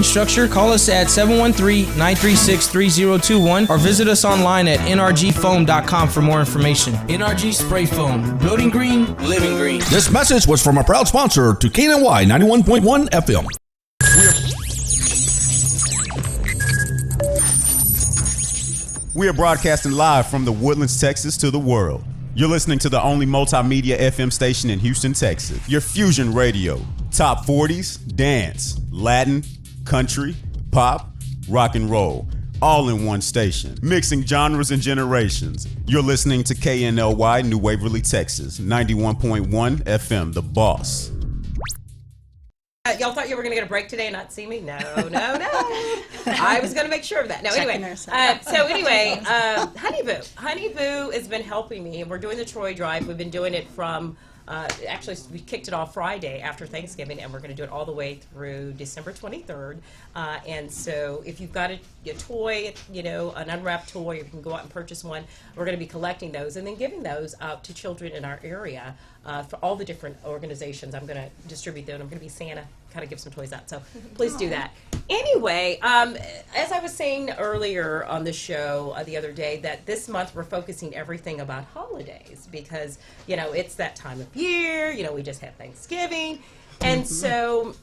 Structure, call us at 713-936-3021 or visit us online at nrgfoam.com for more information. NRG Spray Foam, building green, living green. This message was from a proud sponsor to KNLY 91.1 FM. We are broadcasting live from the Woodlands, Texas to the world. You're listening to the only multimedia FM station in Houston, Texas. Your Fusion Radio. Top 40s, dance, Latin, country, pop, rock and roll, all in one station, mixing genres and generations. You're listening to KNLY New Waverly, Texas, 91.1 FM, The Boss. Y'all thought you were going to get a break today and not see me? No. I was going to make sure of that. No, anyway. Honey Boo has been helping me. We're doing the Troy Drive. We've been doing it from... actually, we kicked it off Friday after Thanksgiving, and we're going to do it all the way through December 23rd. And so if you've got a toy, an unwrapped toy, you can go out and purchase one. We're going to be collecting those and then giving those out to children in our area for all the different organizations. I'm going to distribute them. I'm going to be Santa, kind of give some toys out. So please do that. Anyway, as I was saying earlier on the show the other day, that this month we're focusing everything about holidays because, it's that time of year, we just had Thanksgiving. And so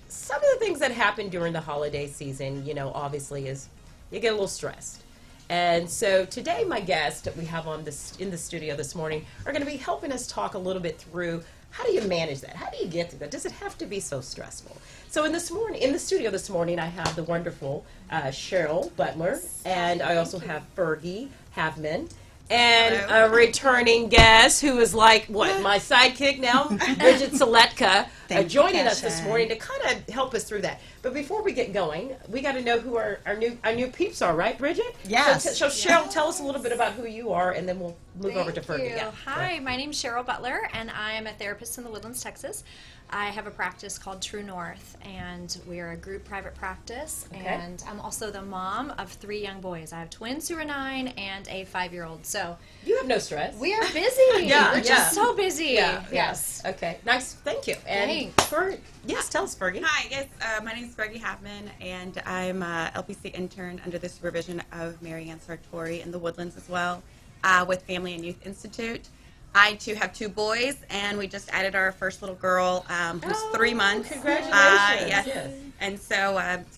some of the things that happen during the holiday season, obviously is you get a little stressed. And so today my guests that we have in the studio this morning are going to be helping us talk a little bit through how do you manage that? How do you get through that? Does it have to be so stressful? So in the studio this morning, I have the wonderful Cheryl Butler, and I also have Fergie Havman, and a returning guest who is like, my sidekick now, Bridget Seletka, joining us this morning to kind of help us through that. But before we get going, we got to know who our new peeps are, right, Bridget? Yes. So Cheryl, tell us a little bit about who you are, and then we'll move over to Fergie. Yeah. Hi, my name's Cheryl Butler, and I'm a therapist in the Woodlands, Texas. I have a practice called True North, and we're a group private practice. Okay. And I'm also the mom of 3 young boys. I have twins who are 9 and a 5-year-old. So you have no stress. We are busy. We're just so busy. Yeah. Yes. Okay. Nice. Thank you. And yes, tell us, Fergie. Hi. Yes. My name is Fergie Havman, and I'm a LPC intern under the supervision of Mary Ann Sartori in the Woodlands as well, with Family and Youth Institute. I, too, have 2 boys, and we just added our first little girl, who's 3 months. Congratulations. Yes. And so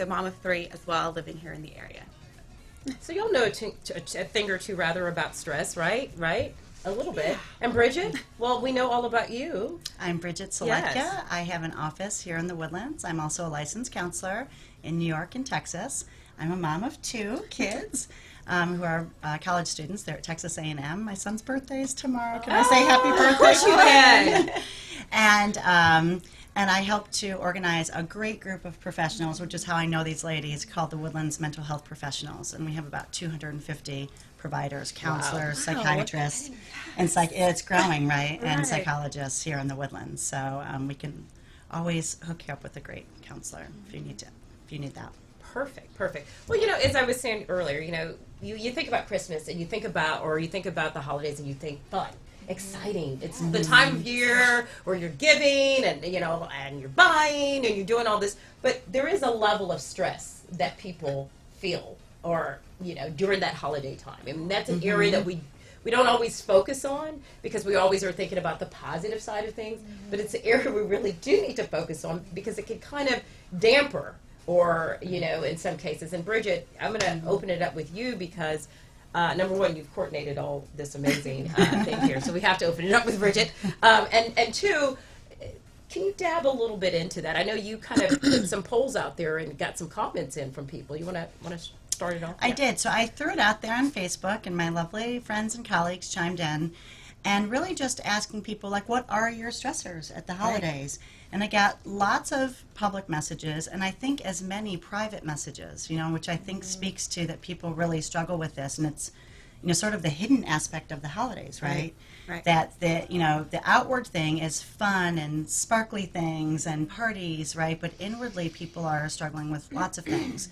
mom of 3 as well, living here in the area. So y'all know a thing or two, rather, about stress, right? Right? A little bit. And Bridget, well, we know all about you. I'm Bridget Seletka. Yes. I have an office here in the Woodlands. I'm also a licensed counselor in New York and Texas. I'm a mom of 2 kids. Who are college students. They're at Texas A&M. My son's birthday is tomorrow. Can I say happy birthday? Of course you can. And I help to organize a great group of professionals, which is how I know these ladies, called the Woodlands Mental Health Professionals. And we have about 250 providers, counselors, psychiatrists, and it's growing, right? And psychologists here in the Woodlands. So we can always hook you up with a great counselor if you need that. Perfect. Well, as I was saying earlier, you think about Christmas and you think about the holidays and you think fun, exciting. It's the time of year where you're giving and and you're buying and you're doing all this. But there is a level of stress that people feel during that holiday time. I mean, that's an area that we don't always focus on because we always are thinking about the positive side of things. But it's an area we really do need to focus on because it can kind of damper or, in some cases. And Bridget, I'm going to open it up with you because, number one, you've coordinated all this amazing thing here. So we have to open it up with Bridget. And 2, can you dab a little bit into that? I know you kind of put some polls out there and got some comments in from people. You want to start it off? I did. So I threw it out there on Facebook, and my lovely friends and colleagues chimed in. And really just asking people, what are your stressors at the holidays? Right. And I got lots of public messages, and I think as many private messages, which I think speaks to that people really struggle with this. And it's, sort of the hidden aspect of the holidays, right? Right. That the outward thing is fun and sparkly things and parties, right? But inwardly, people are struggling with lots of things.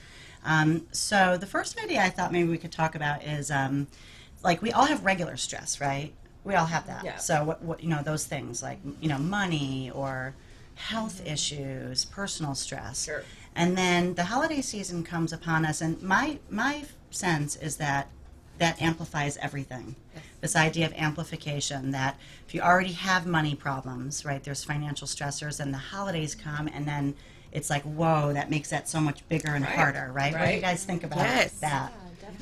So the first idea I thought maybe we could talk about is, we all have regular stress, right? We all have that. Yeah. So what those things like money or health issues, personal stress. Sure. And then the holiday season comes upon us, and my sense is that amplifies everything. Yes. This idea of amplification, that if you already have money problems, right, there's financial stressors, and the holidays come, and then it's like, whoa, that makes that so much bigger and harder, right? What do you guys think about Yes. that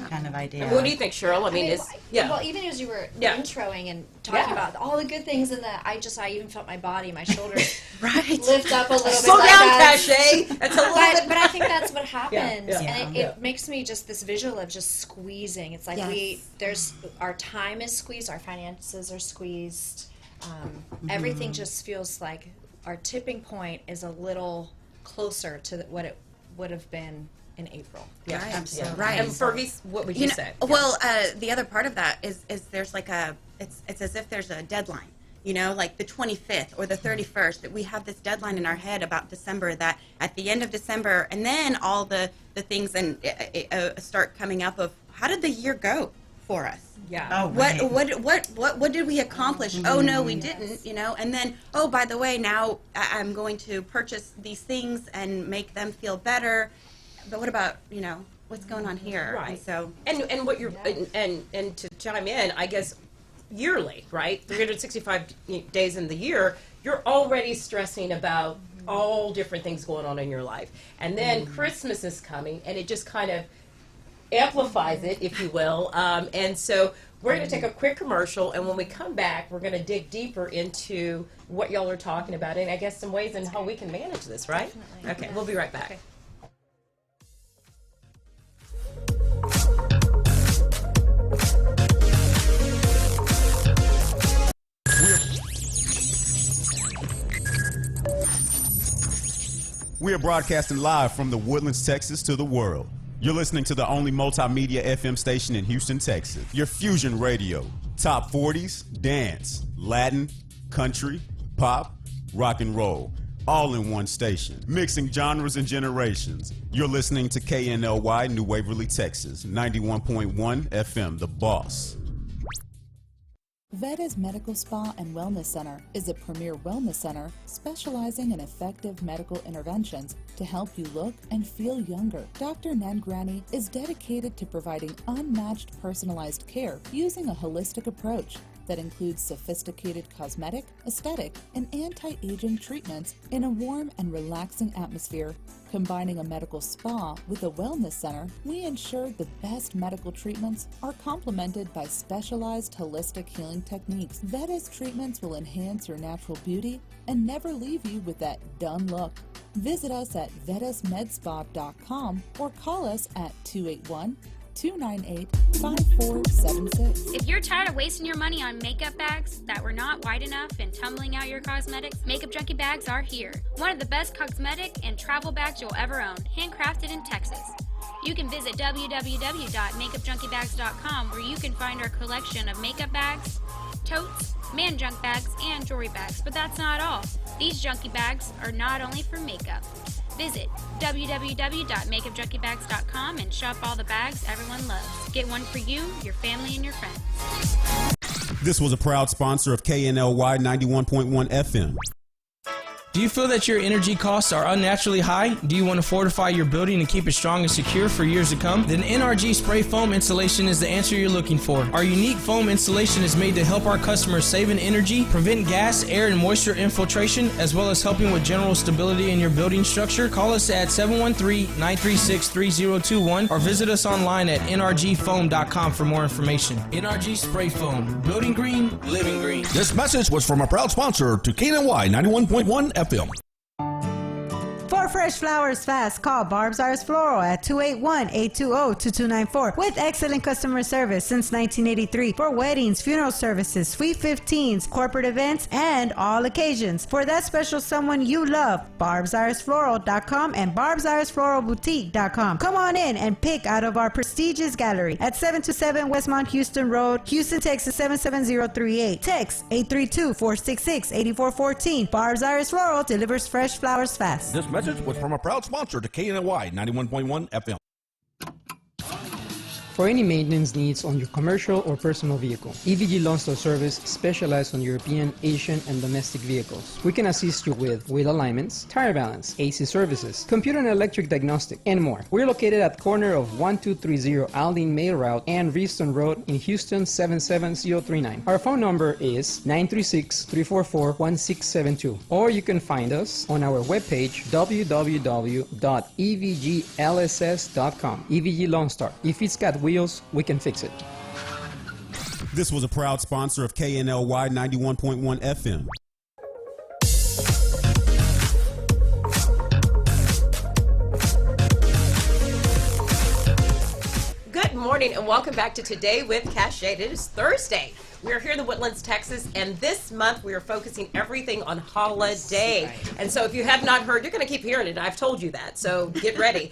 kind of idea? And what do you think, Cheryl? I mean, Well, even as you were Yeah. introing and talking about all the good things, and I even felt my body, my shoulders Right. lift up a little bit. Slow like down, that. Cache. That's a little bit. But I think that's what happens, yeah, and it makes me just this visual of just squeezing. It's like Yes. our time is squeezed, our finances are squeezed, everything just feels like our tipping point is a little closer to what it would have been in April. Yeah, Right. Absolutely. Right. And Fergie, what would you say? Well, the other part of that is there's like it's as if there's a deadline. Like the 25th or the 31st, that we have this deadline in our head about December, that at the end of December, and then all the things and start coming up of how did the year go for us? Yeah. Oh, right. What did we accomplish? Oh no, we didn't. And then, oh, by the way, now I'm going to purchase these things and make them feel better. But what about what's going on here? Right. And so And what you're and to chime in, I guess yearly, right? 365 days in the year, you're already stressing about all different things going on in your life. And then Christmas is coming, and it just kind of amplifies it, if you will. And so we're going to take a quick commercial, and when we come back, we're going to dig deeper into what y'all are talking about, and I guess some ways in how we can manage this, right? Definitely. Okay, we'll be right back. Okay. We are broadcasting live from the Woodlands, Texas to the world. You're listening to the only multimedia FM station in Houston, Texas. Your fusion radio. Top 40s, dance, Latin, country, pop, rock and roll. All in one station. Mixing genres and generations. You're listening to KNLY New Waverly, Texas. 91.1 FM, The Boss. Veda's Medical Spa and Wellness Center is a premier wellness center specializing in effective medical interventions to help you look and feel younger. Dr. Nangrani is dedicated to providing unmatched personalized care using a holistic approach that includes sophisticated cosmetic, aesthetic, and anti-aging treatments in a warm and relaxing atmosphere. Combining a medical spa with a wellness center, we ensure the best medical treatments are complemented by specialized holistic healing techniques. Veda's treatments will enhance your natural beauty and never leave you with that done look. Visit us at vedasmedspa.com or call us at 281-298-5476. If you're tired of wasting your money on makeup bags that were not wide enough and tumbling out your cosmetics, Makeup Junkie bags are here. One of the best cosmetic and travel bags you'll ever own, handcrafted in Texas. You can visit www.makeupjunkiebags.com where you can find our collection of makeup bags, totes, man junk bags, and jewelry bags. But that's not all. These junkie bags are not only for makeup. Visit www.makeupjunkiebags.com and shop all the bags everyone loves. Get one for you, your family, and your friends. This was a proud sponsor of KNLY 91.1 FM. Do you feel that your energy costs are unnaturally high? Do you want to fortify your building and keep it strong and secure for years to come? Then NRG Spray Foam Installation is the answer you're looking for. Our unique foam installation is made to help our customers save in energy, prevent gas, air, and moisture infiltration, as well as helping with general stability in your building structure. Call us at 713-936-3021 or visit us online at nrgfoam.com for more information. NRG Spray Foam. Building green, living green. This message was from a proud sponsor to KNLY 91.1 FM. For fresh flowers fast, call Barb's Arts Floral at 281-820-2294 with excellent customer service since 1983 for weddings, funeral services, sweet 15s, corporate events, and all occasions. For that special someone you love, barbsartsfloral.com and barbsartsfloralboutique.com. Come on in and pick out of our prestigious gallery at 727 Westmont Houston Road, Houston, Texas 77038. Text 832-466-8414. Barb's Arts Floral delivers fresh flowers fast. This message was from a proud sponsor to KNLY 91.1 FM. for any maintenance needs on your commercial or personal vehicle. EVG Loan Store Service specializes on European, Asian, and domestic vehicles. We can assist you with wheel alignments, tire balance, AC services, computer and electric diagnostic, and more. We're located at the corner of 1230 Aldine Mail Route and Reeston Road in Houston 77039. Our phone number is 936-344-1672, or you can find us on our webpage www.evglss.com. EVG Lone Star. If it's got wheels, we can fix it. This was a proud sponsor of KNLY 91.1 FM. Good morning and welcome back to Today with Cash. It is Thursday. We are here in the Woodlands, Texas, and this month we are focusing everything on holiday. And so if you have not heard, you're going to keep hearing it. I've told you that, so get ready.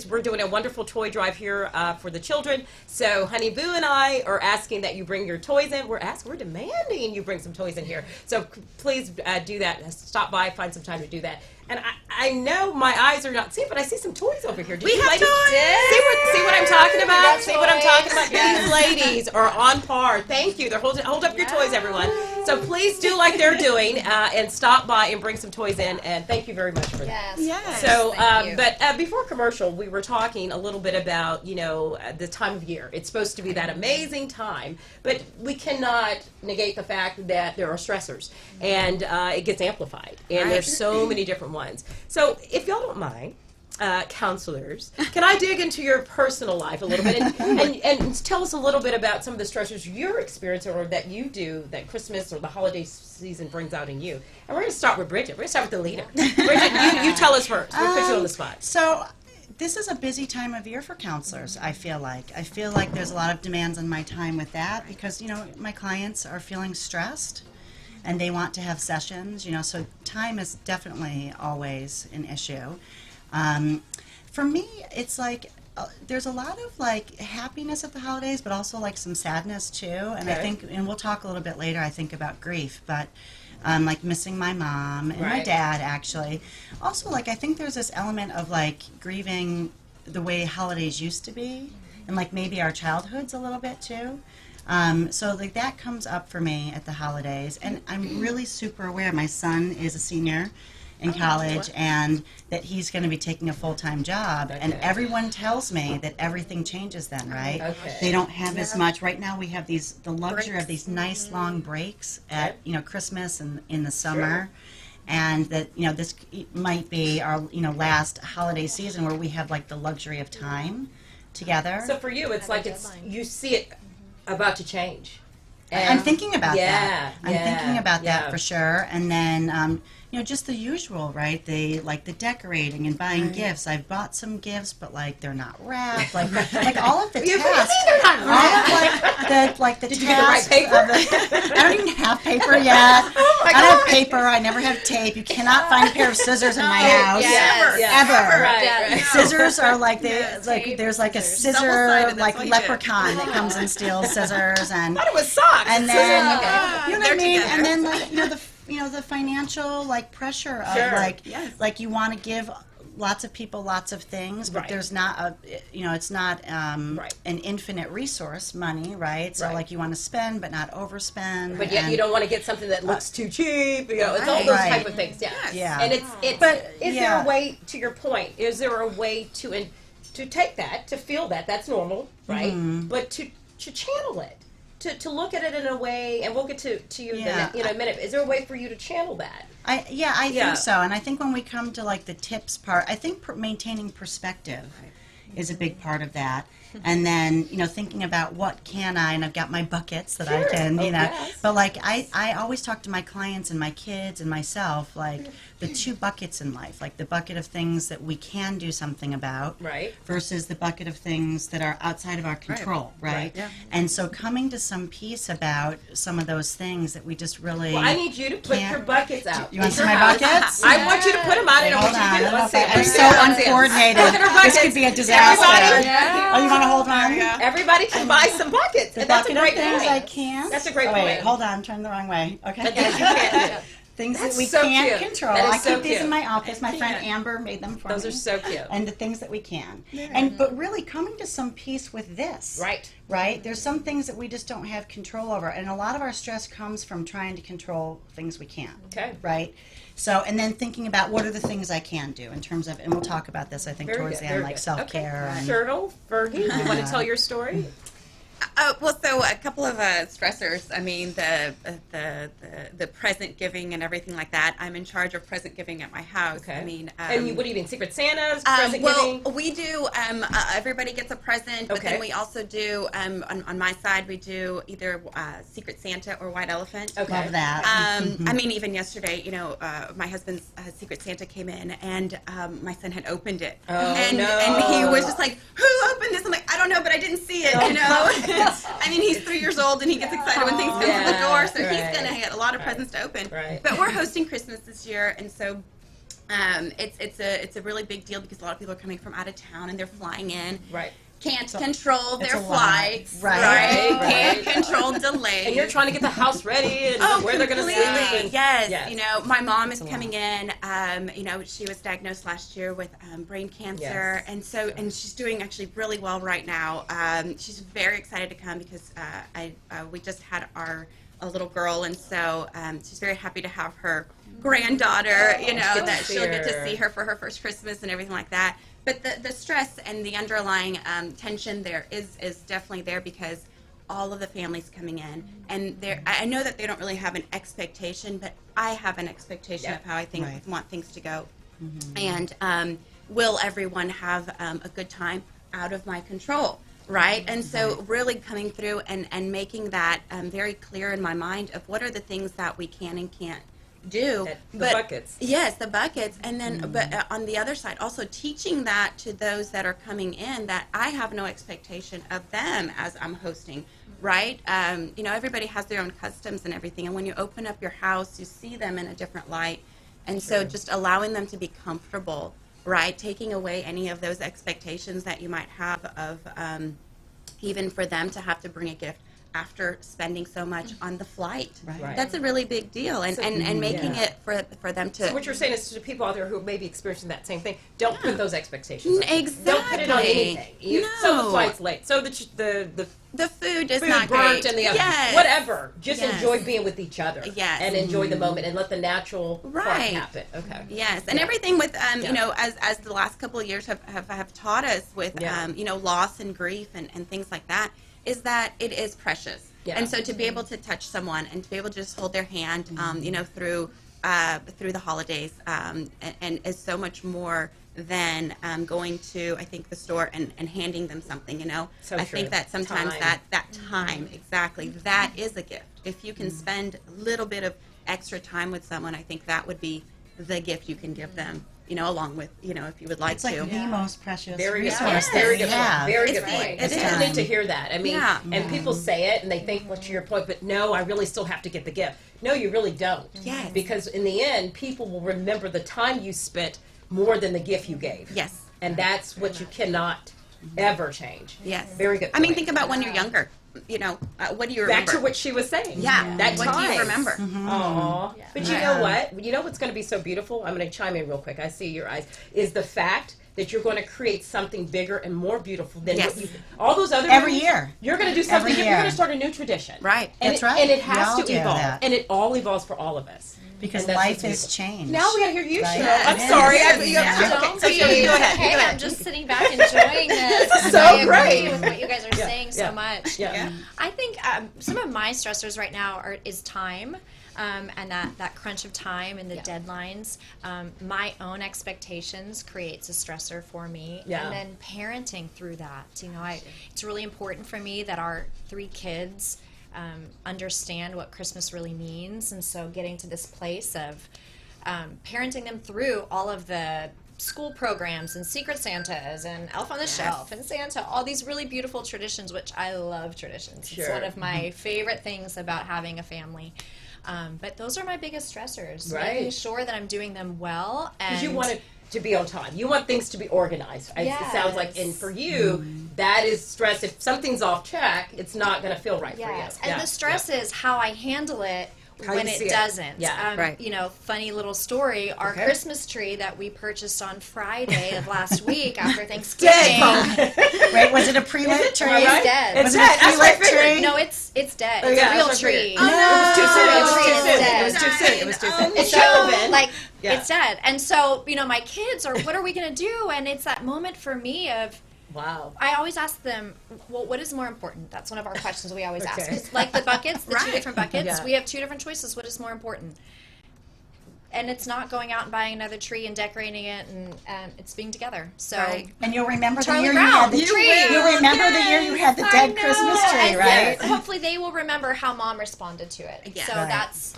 We're doing a wonderful toy drive here for the children. So Honey Boo and I are asking that you bring your toys in. We're demanding you bring some toys in here. So please do that. Stop by, find some time to do that. And I know my eyes are not seeing, but I see some toys over here. We have toys. See what I'm talking about? See what I'm talking about? These ladies are on par. Thank you. They're hold up your toys, everyone. So please do like they're doing and stop by and bring some toys in. And thank you very much for that. Yes. So, but before commercial, we were talking a little bit about the time of year. It's supposed to be that amazing time, but we cannot negate the fact that there are stressors, and it gets amplified. And there's so many different ones. So if y'all don't mind, counselors, can I dig into your personal life a little bit and tell us a little bit about some of the stressors you're experiencing or that you do that Christmas or the holiday season brings out in you? And we're going to start with Bridget. We're going to start with the leader. Bridget, you tell us first. We'll put you on the spot. So this is a busy time of year for counselors, I feel like. I feel like there's a lot of demands on my time with that because, my clients are feeling stressed and they want to have sessions, so time is definitely always an issue. For me, it's like there's a lot of happiness at the holidays, but also some sadness too. And I think, and we'll talk a little bit later, I think about grief, but missing my mom and my dad actually. Also, I think there's this element of grieving the way holidays used to be, and maybe our childhoods a little bit too. So that comes up for me at the holidays, and I'm really super aware. My son is a senior in college, and that he's going to be taking a full-time job, and everyone tells me that everything changes then, right? They don't have as much. Right now we have the luxury of these nice long breaks at Christmas and in the summer. And that this might be our last holiday season where we have the luxury of time together. So for you, it's you see it about to change. And I'm thinking about that. I'm thinking about that for sure. And then, just the usual, right? The decorating and buying gifts. I've bought some gifts, but they're not wrapped. All of the tasks. The Did you get the right paper? I don't even have paper yet. Oh my I don't have paper. I never have tape. You cannot find a pair of scissors in my house. Ever. Right. Scissors are there's a scissor leprechaun that comes and steals scissors, and I thought it was socks. And then you know what I mean. And then the financial pressure of you want to give lots of people lots of things, but there's not it's not an infinite resource, money, right? So you want to spend but not overspend, but yet you don't want to get something that looks too cheap. It's all those type of things. And it's but is there a way, to your point, is there a way to take that, to feel that's normal, right? But to channel it, to look at it in a way, and we'll get to you in a minute. Is there a way for you to channel that? I think so. And I think when we come to the tips part, I think maintaining perspective is a big part of that. And then, thinking about what can I, and I've got my buckets that I can, but I always talk to my clients and my kids and myself, the two buckets in life, the bucket of things that we can do something about versus the bucket of things that are outside of our control, right? And so coming to some peace about some of those things that we just really I need you to put your buckets out. You want to see my buckets? I want you to put them out. I don't want you to do it. Let's see. I'm so uncoordinated. This could be a disaster. Oh, you want to hold on? Everybody can buy some buckets. And that's a great point. I can. That's a great point. Wait, hold on. I'm turning the wrong way. Okay. Yes, you can. Things That's that we so can't cute. control. That is I so keep these in cute. my office. My friend Amber made them for me. Those are so cute. And the things that we can. But really coming to some peace with this. Right? There's some things that we just don't have control over. And a lot of our stress comes from trying to control things we can't. Okay. Right? So, and then thinking about what are the things I can do in terms of, and we'll talk about this, I think, Very towards good, the end, very like good. self-care. Okay. And, Turtle, Fergie, you want to tell your story? Well, so a couple of stressors. I mean, the present giving and everything like that. I'm in charge of present giving at my house. Okay. I mean, and what do you mean, Secret Santas, present giving? Well, we do. Everybody gets a present, but then we also do. On my side, we do either Secret Santa or White Elephant. Love that. I mean, even yesterday, my husband's Secret Santa came in, and my son had opened it, and he was just like, "Who opened this?" I'm like, "I don't know, but I didn't see it." I mean, he's 3 years old, and he gets excited when things come to the door, so he's gonna get a lot of presents to open. But we're hosting Christmas this year, and so it's a really big deal because a lot of people are coming from out of town and they're flying in. Can't control their flights, right? Can't control delays. And you're trying to get the house ready and where they're going to sleep. And, yes. My mom is coming in. She was diagnosed last year with brain cancer, and she's doing actually really well right now. She's very excited to come because we just had a little girl, and so she's very happy to have her granddaughter. That she'll get to see her for her first Christmas and everything like that. But the stress and the underlying tension there is definitely there because all of the families coming in, and I know that they don't really have an expectation, but I have an expectation of how I want things to go. And will everyone have a good time out of my control? Right? And so really coming through and making that very clear in my mind of what are the things that we can and can't do. The buckets. Yes, the buckets. And then, but on the other side, also teaching that to those that are coming in that I have no expectation of them as I'm hosting, right? Everybody has their own customs and everything. And when you open up your house, you see them in a different light. And so just allowing them to be comfortable, right? Taking away any of those expectations that you might have of even for them to have to bring a gift after spending so much on the flight. That's a really big deal, and making it for them to. So what you're saying is to people out there who may be experiencing that same thing, don't put those expectations. Exactly. Don't put it on anything. So the flight's late. So the food is food not burnt great. in the oven. Whatever. Just enjoy being with each other. And enjoy the moment and let the natural part happen. Okay. Yes, and everything with as the last couple of years have taught us with loss and grief and things like that, is that it is precious. And so to be able to touch someone and to be able to just hold their hand, through the holidays, and is so much more than going to, I think, the store and handing them something, So I think that sometimes that time, exactly, that is a gift. If you can spend a little bit of extra time with someone, I think that would be the gift you can give them. Along with, if you would like to. It's like the most precious Very good resource point. that Very we good have. point. Very good point. It People is. need to hear that. I mean, and people say it and they think, well, to your point, but no, I really still have to get the gift. No, you really don't. Yes. Because in the end, people will remember the time you spent more than the gift you gave. Yes. And that's what you cannot ever change. Yes. Very good point. I mean, think about when you're younger. What do you remember? Back to what she was saying. Yeah. That What do you time. remember? Aww. But you know what? You know what's going to be so beautiful? I'm going to chime in real quick. I see your eyes. Is the fact that you're going to create something bigger and more beautiful than what you, all those other Every movies, year. You're going to do something. Every You're year. going to start a new tradition. Right. And That's right. And it We has all to do evolve. that. And it all evolves for all of us. Because And that's life what's has beautiful. changed. Now we got to hear you, Right? Cheryl. I'm It sorry. is. Don't So be. Cheryl, go ahead. Hey, Go ahead. I'm just sitting back enjoying this. This is so I agree great. with what you guys are saying so much. Yeah. I think some of my stressors right now is time. And that crunch of time and the deadlines. My own expectations creates a stressor for me. Yeah. And then parenting through that. It's really important for me that our 3 kids understand what Christmas really means. And so getting to this place of parenting them through all of the school programs and Secret Santas and Elf on the Shelf and Santa, all these really beautiful traditions, which I love traditions. Sure. It's one of my favorite things about having a family. But those are my biggest stressors. Making sure that I'm doing them well. Because And you want it to be on time. You want things to be organized. It sounds like, and for you, that is stress. If something's off track, it's not going to feel right for you. And the stress is how I handle it How when you see it it. doesn't. Yeah. Right. You know, funny little story. Our Okay. Christmas tree that we purchased on Friday of last week after Thanksgiving. Wait, was it a pre-lit tree? It's dead. Was it a pre-lit tree? No, it's dead. Oh, It's yeah, a real that's what I tree. figured. No. It was too soon. It's It was too dead. soon. It was too soon. It And should have so, been. like, Yeah. it's dead. And so, you know, my kids are, what are we going to do? And it's that moment for me of, Wow. I always ask them, well, what is more important? That's one of our questions we always ask. Okay. It's like the buckets, the two different buckets. Yeah. We have two different choices. What is more important? And it's not going out and buying another tree and decorating it, and it's being together. So, Right. And you'll remember the Charlie year Brown, you had the you tree. will, You'll remember the year you had the I dead know. Christmas tree, And right? yes, hopefully they will remember how mom responded to it. Yeah. So Right. that's.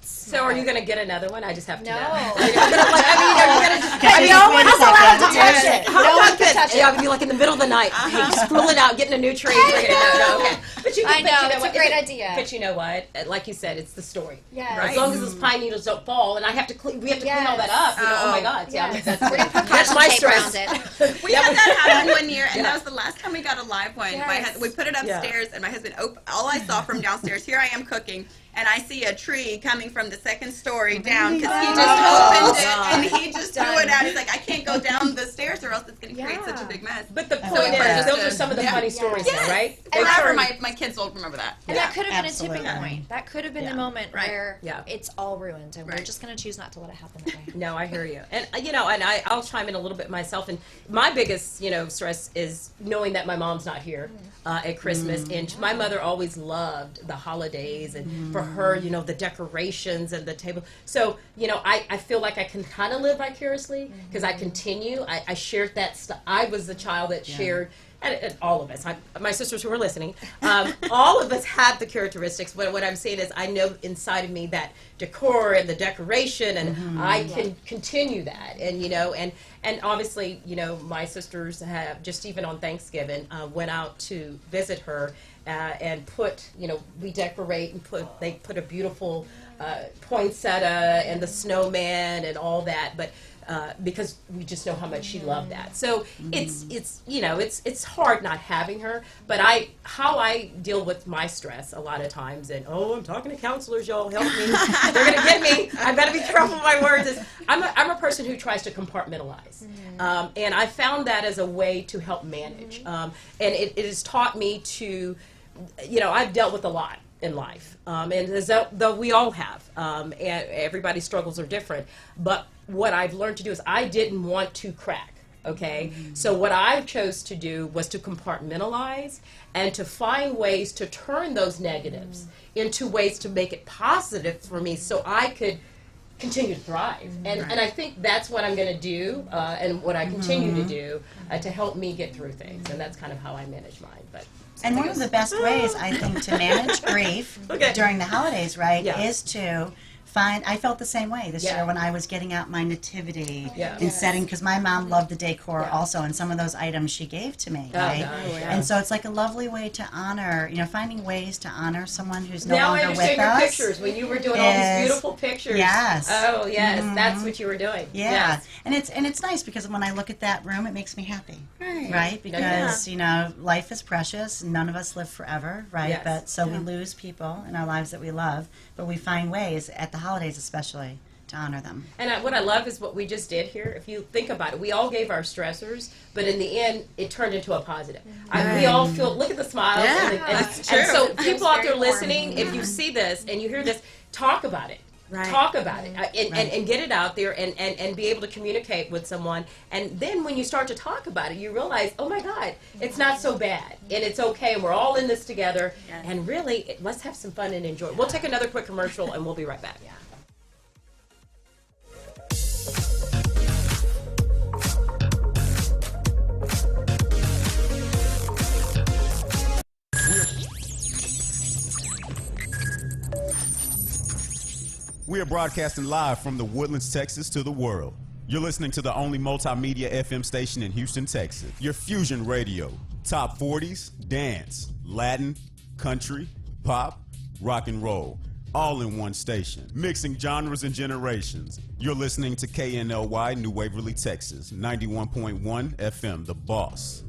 So are you going to get another one? I just have to No. know. Are you gonna, like, I mean, are you going to just... Okay, no wait one a is allowed to second. touch it. How No one about can this? touch it. Yeah, I'd be like in the middle of the night, hey, scrolling out, getting a new tree. Bring it in. No, okay. But you, I but know, you it's a what? great idea. But you know what? Like you said, it's the story. Yes. As long as those pine needles don't fall, and I have to clean, we have to clean all that Yes. up. You know, oh my God. Yeah, Yes. that's, We're gonna put that's caution my tape stress. around it. We had that happen one year, and Yeah. that was the last time we got a live one. Yes. We put it upstairs, and my husband, all I saw from downstairs, here I am cooking, and I see a tree coming from the second story down, because he just opened it, and he just threw it out. He's like, I can't go down the stairs, or else it's going to create such a big mess. But the So point we is, purchased those are it. some of the Yeah. funny stories Yes. now, right? And They forever, turn- my kids will remember that. And that could have been a absolutely. tipping point. That could have been the moment Right. where Yeah. it's all ruined, and we're Right. just going to choose not to let it happen that way. No, I hear you, and you know, and I'll chime in a little bit myself. And my biggest, stress is knowing that my mom's not here at Christmas. And my mother always loved the holidays, and for her, the decorations and the table. So, I feel like I can kind of live vicariously because I continue. I shared that stuff. I was the child that shared. And all of us, my sisters who are listening, all of us have the characteristics. But what I'm saying is, I know inside of me that decor and the decoration, and I can continue that. And obviously, my sisters have just even on Thanksgiving went out to visit her and put, we decorate and they put a beautiful poinsettia and the snowman and all that, but. Because we just know how much she loved that. So it's hard not having her. But how I deal with my stress a lot of times, and I'm talking to counselors, y'all help me. They're gonna get me. I better be careful with my words. I'm a person who tries to compartmentalize, and I found that as a way to help manage. And it has taught me to, I've dealt with a lot in life, and as though we all have, and everybody's struggles are different. But what I've learned to do is I didn't want to crack. Okay, so what I chose to do was to compartmentalize and to find ways to turn those negatives into ways to make it positive for me, so I could continue to thrive. And I think that's what I'm going to do, and what I continue to do to help me get through things. And that's kind of how I manage mine. But. And one of the best ways, I think, to manage grief during the holidays, right, is to find. I felt the same way this year when I was getting out my nativity and setting, because my mom loved the decor also, and some of those items she gave to me, right? And so it's like a lovely way to honor, finding ways to honor someone who's no now longer I with understand your us. pictures when you were doing all these beautiful pictures. Yes. Oh yes, that's what you were doing. Yeah, Yes. and it's nice because when I look at that room, it makes me happy, right? Because life is precious. None of us live forever, right? Yes. But so we lose people in our lives that we love, but we find ways at the holidays, especially, to honor them. And what I love is what we just did here. If you think about it, we all gave our stressors, but in the end, it turned into a positive. We all feel. Look at the smiles. And so people out there listening, if you see this and you hear this, talk about it. Right. Talk about it and get it out there and be able to communicate with someone. And then when you start to talk about it, you realize, oh my God, it's not so bad. And it's okay. We're all in this together. And really, let's have some fun and enjoy. We'll take another quick commercial and we'll be right back. We are broadcasting live from the Woodlands, Texas to the world. You're listening to the only multimedia FM station in Houston, Texas. Your Fusion Radio. Top 40s, dance, Latin, country, pop, rock and roll. All in one station. Mixing genres and generations. You're listening to KNLY New Waverly, Texas. 91.1 FM, The Boss.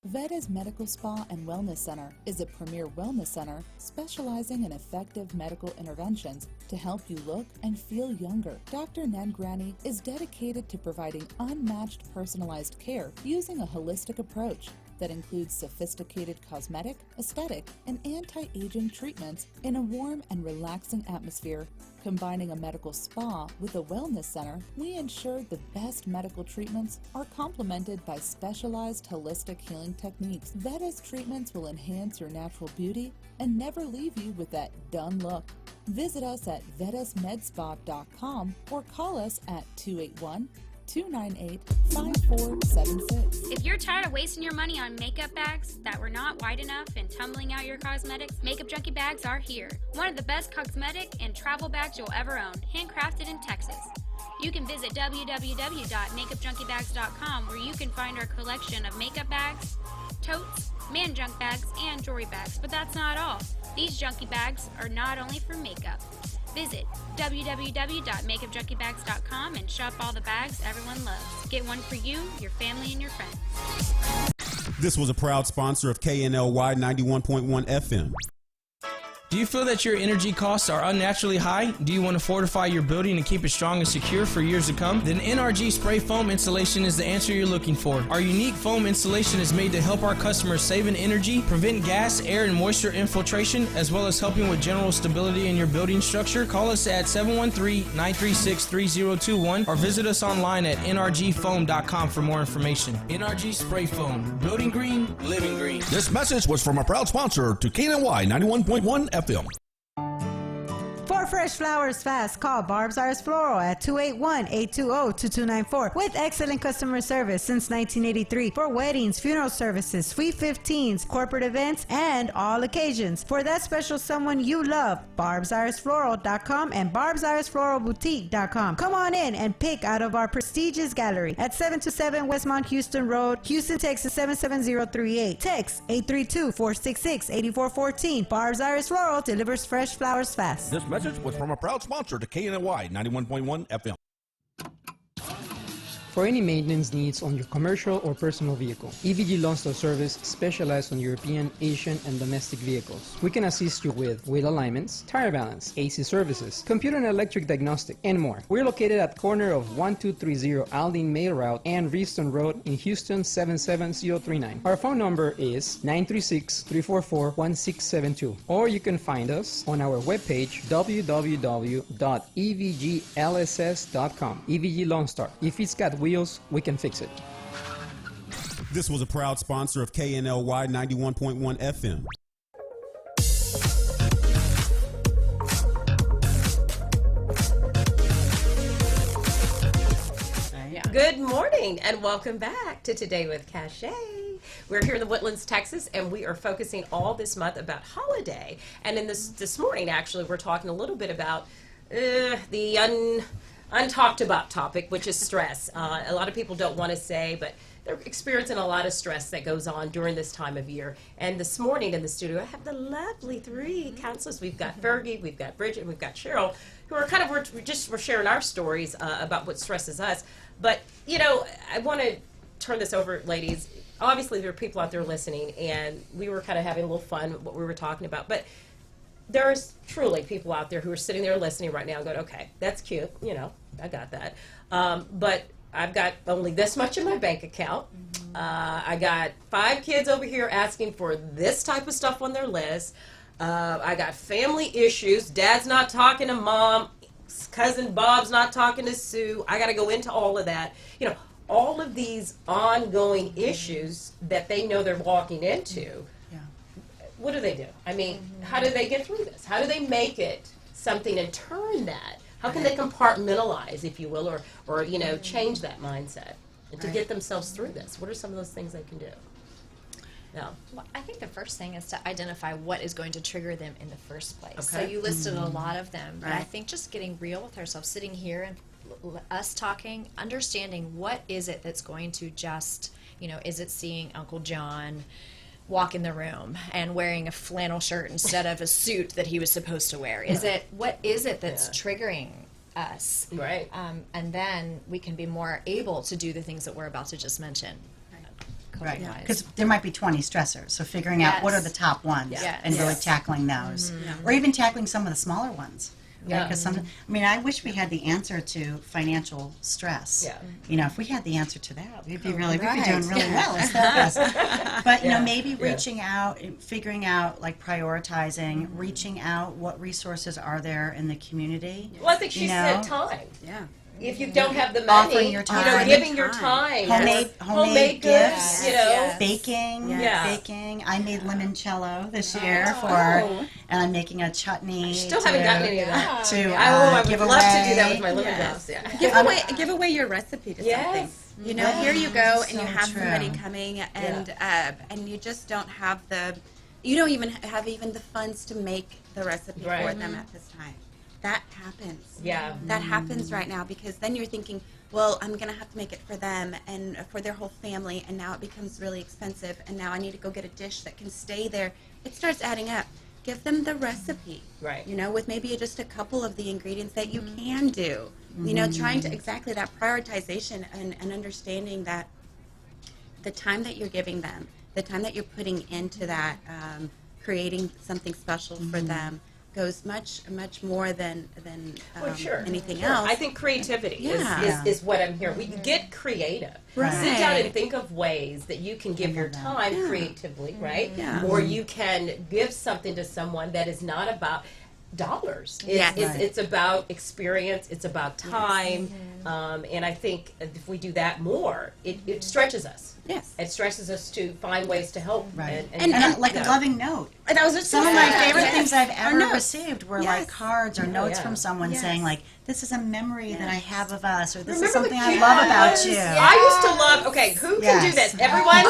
Veda's Medical Spa and Wellness Center is a premier wellness center specializing in effective medical interventions to help you look and feel younger. Dr. Nangrani is dedicated to providing unmatched personalized care using a holistic approach that includes sophisticated cosmetic, aesthetic, and anti-aging treatments in a warm and relaxing atmosphere. Combining a medical spa with a wellness center, we ensure the best medical treatments are complemented by specialized holistic healing techniques. Veda's treatments will enhance your natural beauty and never leave you with that done look. Visit us at vedasmedspa.com or call us at 281-298-5476. If you're tired of wasting your money on makeup bags that were not wide enough and tumbling out your cosmetics, Makeup Junkie bags are here. One of the best cosmetic and travel bags you'll ever own, handcrafted in Texas. You can visit www.makeupjunkiebags.com where you can find our collection of makeup bags, totes, man junk bags, and jewelry bags. But that's not all. These junkie bags are not only for makeup. Visit www.makeupjunkiebags.com and shop all the bags everyone loves. Get one for you, your family, and your friends. This was a proud sponsor of KNLY 91.1 FM. Do you feel that your energy costs are unnaturally high? Do you want to fortify your building and keep it strong and secure for years to come? Then NRG Spray Foam Insulation is the answer you're looking for. Our unique foam insulation is made to help our customers save in energy, prevent gas, air, and moisture infiltration, as well as helping with general stability in your building structure. Call us at 713-936-3021 or visit us online at nrgfoam.com for more information. NRG Spray Foam. Building green, living green. This message was from a proud sponsor to KNLY 91.1 FM. For fresh flowers fast, call Barb's Iris Floral at 281-820-2294 with excellent customer service since 1983 for weddings, funeral services, sweet 15s, corporate events, and all occasions. For that special someone you love, barbsirisfloral.com and barbsirisfloralboutique.com. Come on in and pick out of our prestigious gallery at 727 Westmont Houston Road, Houston, Texas 77038. Text 832-466-8414. Barb's Iris Floral delivers fresh flowers fast. This message was from a proud sponsor to KNLY 91.1 FM. For any maintenance needs on your commercial or personal vehicle, EVG Lawn Store Service specializes on European, Asian, and domestic vehicles. We can assist you with wheel alignments, tire balance, AC services, computer and electric diagnostic, and more. We're located at corner of 1230 Aldine Mail Route and Reeston Road in Houston 77039. Our phone number is 936-344-1672, or you can find us on our webpage www.evglss.com. EVG Lawn Star. If it's got wheels, we can fix it. This was a proud sponsor of KNLY 91.1 FM. Good morning and welcome back to Today with Cachet. We're here in the Woodlands, Texas, and we are focusing all this month about holiday. And in this morning, actually, we're talking a little bit about the untalked about topic, which is stress. A lot of people don't want to say, but they're experiencing a lot of stress that goes on during this time of year. And this morning in the studio, I have the lovely three counselors. We've got Fergie, we've got Bridget, and we've got Cheryl, who are we're sharing our stories about what stresses us. But, you know, I want to turn this over, ladies. Obviously, there are people out there listening, and we were kind of having a little fun with what we were talking about. But there's truly people out there who are sitting there listening right now and going, okay, that's cute, you know, I got that. But I've got only this much in my bank account. I got 5 kids over here asking for this type of stuff on their list. I got family issues. Dad's not talking to mom. Cousin Bob's not talking to Sue. I got to go into all of that. You know, all of these ongoing issues that they know they're walking into. What do they do? I mean, how do they get through this? How do they make it something and turn that? How can they compartmentalize, if you will, or you know, change that mindset and to get themselves through this? What are some of those things they can do? Yeah. Well, I think the first thing is to identify what is going to trigger them in the first place. Okay. So you listed a lot of them, but I think just getting real with ourselves, sitting here and us talking, understanding what is it that's going to just, you know, is it seeing Uncle John walk in the room and wearing a flannel shirt instead of a suit that he was supposed to wear? What is it that's triggering us? Right. And then we can be more able to do the things that we're about to just mention. Right, coping-wise. because there might be 20 stressors, so figuring out what are the top ones Yes. and really Yes. tackling those, or even tackling some of the smaller ones. Yeah. Because I mean, I wish we had the answer to financial stress. Yeah. You know, if we had the answer to that, we'd be doing really right. well as therapists. But you know, Yeah. maybe Yeah. reaching out, figuring out, like prioritizing, reaching out. What resources are there in the community? Well, I think she you said know? time. Yeah. If you don't have the money, Offering your time. you know, Offering giving your time. time, Homemade goods, gifts. you know. Yes. Baking, Yes. baking. I made limoncello this year and I'm making a chutney. Still haven't gotten any of that. To I would give love to do that away. with my liver Yes. drops. Yeah. Give away your recipe to Yes. something. You know, Yeah. here you go, and So you have true. somebody coming, and you just don't have you don't even have the funds to make the recipe for Right. them at this time. That happens. Yeah. That happens right now, because then you're thinking, well, I'm going to have to make it for them and for their whole family, and now it becomes really expensive, and now I need to go get a dish that can stay there. It starts adding up. Give them the recipe. Right. You know, with maybe just a couple of the ingredients that you can do. You know, trying to exactly that prioritization and understanding that the time that you're giving them, the time that you're putting into that, creating something special for them, goes much more than Well, sure. anything Sure. else. I think creativity Yeah. is what I'm hearing. We get creative. Right. Sit down and think of ways that you can give your that. time creatively, right? Yeah. Or you can give something to someone that is not about dollars. Yes. It's about experience. It's about time. And I think if we do that more, it stretches us. Yes. It stretches us to find ways to help. Right. And Like you a know. loving note. And that was just Some of my Yeah. favorite Yes. things I've Or ever notes. received were Yes. like cards or notes yeah. from someone Yes. saying like, "This is a memory that I have of us," or "This Remember is something the I love about coupons? you." I used to love. Okay, who can do Yes. this? Everyone,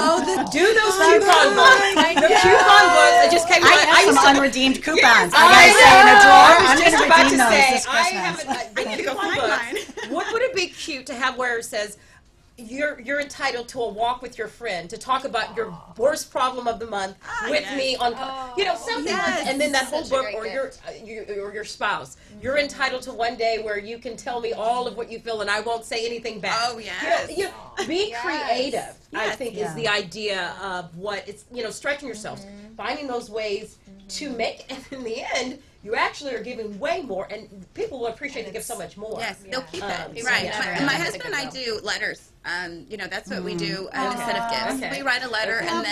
do those Oh, coupon books. The coupon books. I just came. I I have used some to. unredeemed coupons. I I gotta say in a know. drawer. I was I'm just gonna about to redeem those say. this I Christmas. have I need to go coupon find books. mine. Would it be cute to have where it says, you're entitled to a walk with your friend to talk about your worst problem of the month with me on, something, yes. and then that whole Such a book, great or your spouse. You're entitled to one day where you can tell me all of what you feel, and I won't say anything back. Oh, yes. Be creative. I Yes. think Yeah. is the idea of what it's stretching yourselves, finding those ways to make, and in the end, you actually are giving way more, and people will appreciate to give so much more. Yes, they'll keep it. So Right. yeah. My That's a husband and I good do letters. That's what we do instead of gifts. Okay. We write a letter, Okay. and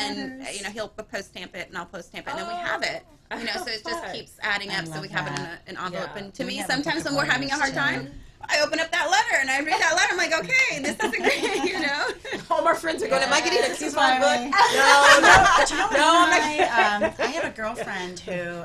then he'll post stamp it, and I'll post stamp it, and then we have it. So it just fun. keeps adding I up. So love we have it in that. an envelope. Yeah. And to We me, have a sometimes book when of we're having a hard letters, time, I open up that letter and I read that letter. I'm like, okay, this is great. All my friends are going, am I getting a This is coupon why book? No. But you know what? No, I'm not. I have a girlfriend who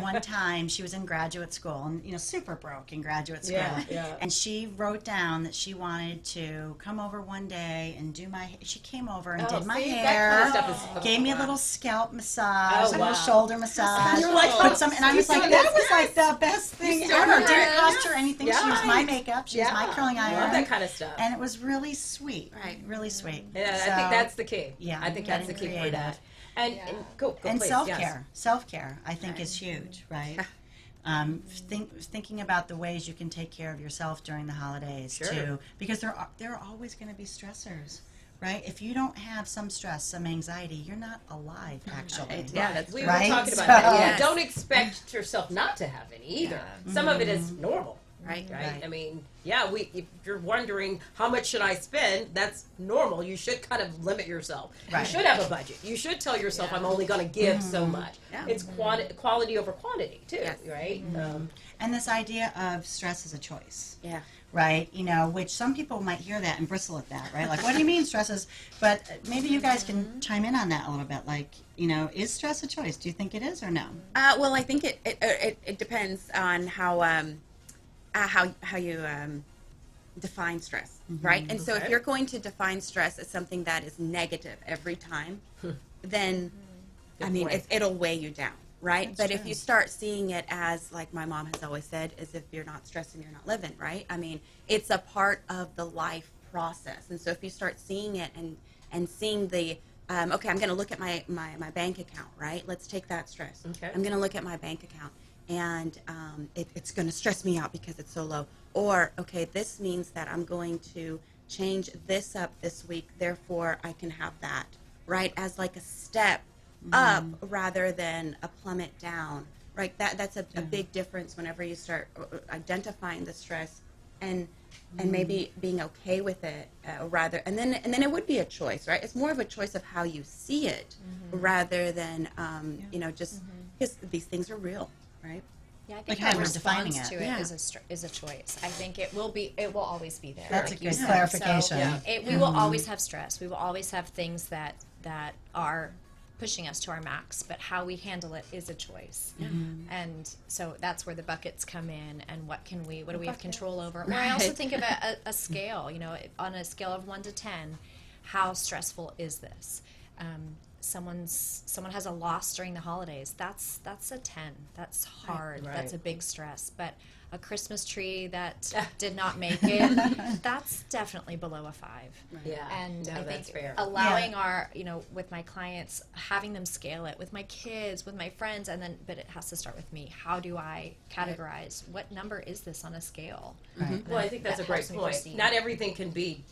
one time she was in graduate school and super broke in graduate school. Yeah. And she wrote down that she wanted to come over one day and do my. She came over and Oh, did my see, that hair. kind of stuff is- Gave me a little scalp massage, Oh, a wow. little shoulder massage. You're like, put some, and I was you like, still that did was like the best thing still ever. did Didn't it. cost her anything. She used my makeup. She used my curling I iron. love that kind of stuff. And it was really sweet. Right. Really sweet. Yeah, I So- think that's the key. Yeah, I think that's the getting key for creative. that. And go And please, self-care. Self-care, I think, is huge, right? Thinking about the ways you can take care of yourself during the holidays, Sure. too. Because there are always going to be stressors, right? If you don't have some stress, some anxiety, you're not alive, actually. Yeah, that's We Right? were talking about So- that. Yes. Don't expect yourself not to have any either. Some of it is normal. Right. Right. I mean, if you're wondering how much should I spend, that's normal. You should kind of limit yourself. Right. You should have a budget. You should tell yourself, I'm only going to give so much. Yeah. It's quality over quantity too, Yes. right? And this idea of stress is a choice. Yeah. Right, which some people might hear that and bristle at that, right? Like, what do you mean stress is? But maybe you guys can chime in on that a little bit. Like, is stress a choice? Do you think it is or no? Well, I think it depends on how you define stress, right? And so if Okay. you're going to define stress as something that is negative every time, then I mean point. it'll weigh you down, right? But if you start seeing it as, like my mom has always said, as if you're not stressing, you're not living, right? I mean, it's a part of the life process. And so if you start seeing it and seeing the okay, I'm going to look at my bank account, right? Let's take that stress. Okay. I'm going to look at my bank account, and it's going to stress me out because it's so low. Or, okay, this means that I'm going to change this up this week, therefore I can have that, right? As like a step up rather than a plummet down, right? That's a big difference whenever you start identifying the stress and maybe being okay with it rather, and then it would be a choice, right? It's more of a choice of how you see it rather than just because these things are real, right? Yeah, I think Like how our we're defining response it. to it Yeah. is a choice. I think it will always be there. That's like a you good said. clarification. So, we will always have stress. We will always have things that are pushing us to our max, but how we handle it is a choice. And so that's where the buckets come in, and what do we have control over? Or I also think of a scale, on a scale of 1 to 10, how stressful is this? Someone has a loss during the holidays. That's a 10. That's hard. Right. That's a big stress. But a Christmas tree that did not make it, that's definitely below a 5. Yeah. And No, I that's think fair. allowing our, with my clients, having them scale it, with my kids, with my friends, but it has to start with me. How do I categorize? What number is this on a scale? Right. Well, I think that's a great helps me point. proceed. Not everything can be